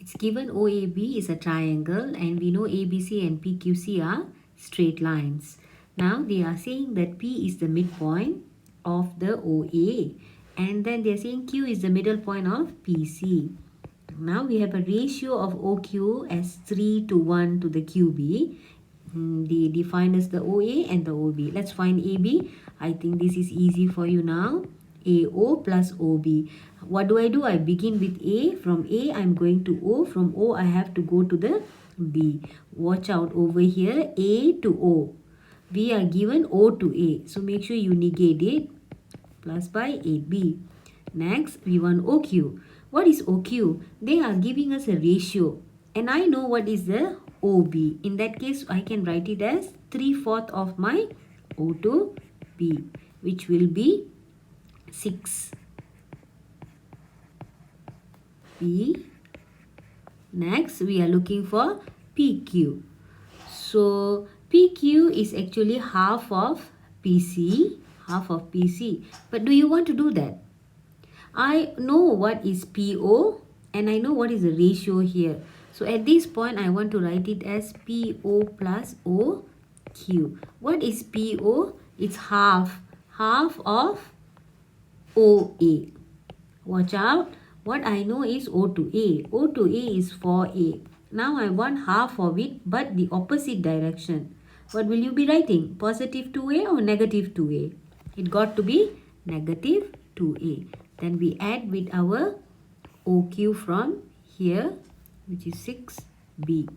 It's given OAB is a triangle and we know ABC and PQC are straight lines. Now they are saying that P is the midpoint of the OA and then they are saying Q is the middle point of PC. Now we have a ratio of OQ as 3 to 1 to the QB. They defined as the OA and the OB. Let's find AB. I think this is easy for you now. AO plus OB. What do? I begin with A. From A, I'm going to O. From O, I have to go to the B. Watch out over here. A to O. We are given O to A. So make sure you negate it. Plus by 8B. Next, we want OQ. What is OQ? They are giving us a ratio. And I know what is the OB. In that case, I can write it as 3/4 of my O to B, which will be 6. P. Next, we are looking for PQ. So, PQ is actually half of PC. Half of PC. But do you want to do that? I know what is PO and I know what is the ratio here. So at this point, I want to write it as PO plus OQ. What is PO? It's half of OA. Watch out. What I know is O to A. O to A is 4A. Now I want half of it but the opposite direction. What will you be writing? Positive 2A or negative 2A? It got to be negative 2A. Then we add with our OQ from here, which is 6B.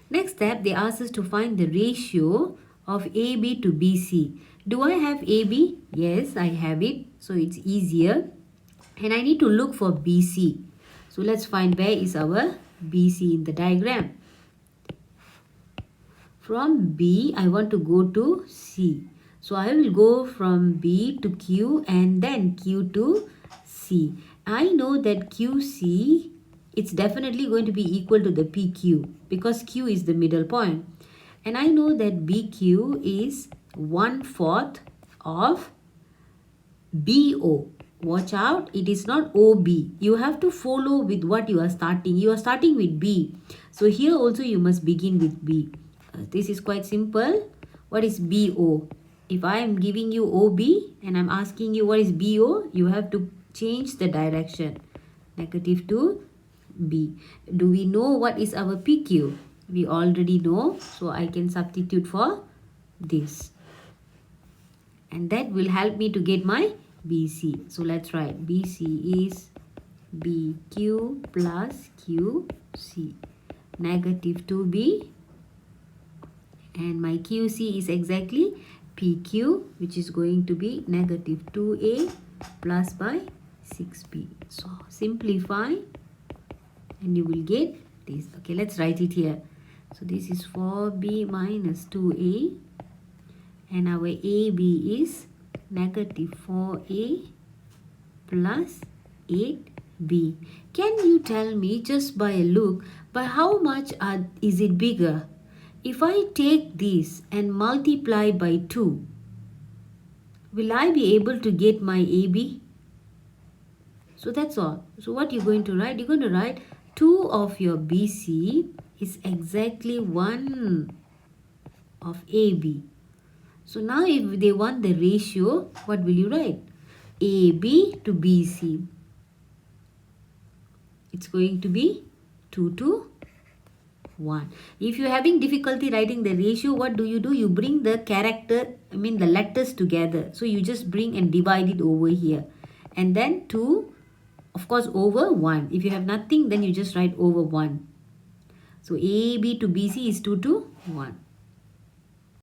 Next step, they ask us to find the ratio of AB to BC. Do I have AB? Yes, I have it. So it's easier. And I need to look for BC. So let's find where is our BC in the diagram. From B, I want to go to C. So I will go from B to Q and then Q to C. I know that QC, it's definitely going to be equal to the PQ because Q is the middle point. And I know that BQ is 1/4 of BO. Watch out, it is not OB. You have to follow with what you are starting. You are starting with B. So here also you must begin with B. This is quite simple. What is BO? If I am giving you OB and I'm asking you what is BO, you have to change the direction. Negative to B. Do we know what is our PQ? We already know. So I can substitute for this. And that will help me to get my BC. So let's write BC is BQ plus QC. Negative 2B. And my QC is exactly PQ, which is going to be negative 2A plus by 6B. So simplify and you will get this. Okay, let's write it here. So this is 4B minus 2A and our AB is negative 4A plus 8B. Can you tell me just by a look, by how much is it bigger? If I take this and multiply by 2, will I be able to get my AB? So that's all. So what you're going to write? You're going to write 2 of your BC is exactly 1 of AB. So now if they want the ratio, what will you write? AB to BC. It's going to be 2 to 1. If you're having difficulty writing the ratio, what do? You bring the the letters together. So you just bring and divide it over here. And then 2, of course, over 1. If you have nothing, then you just write over 1. So AB to BC is 2 to 1.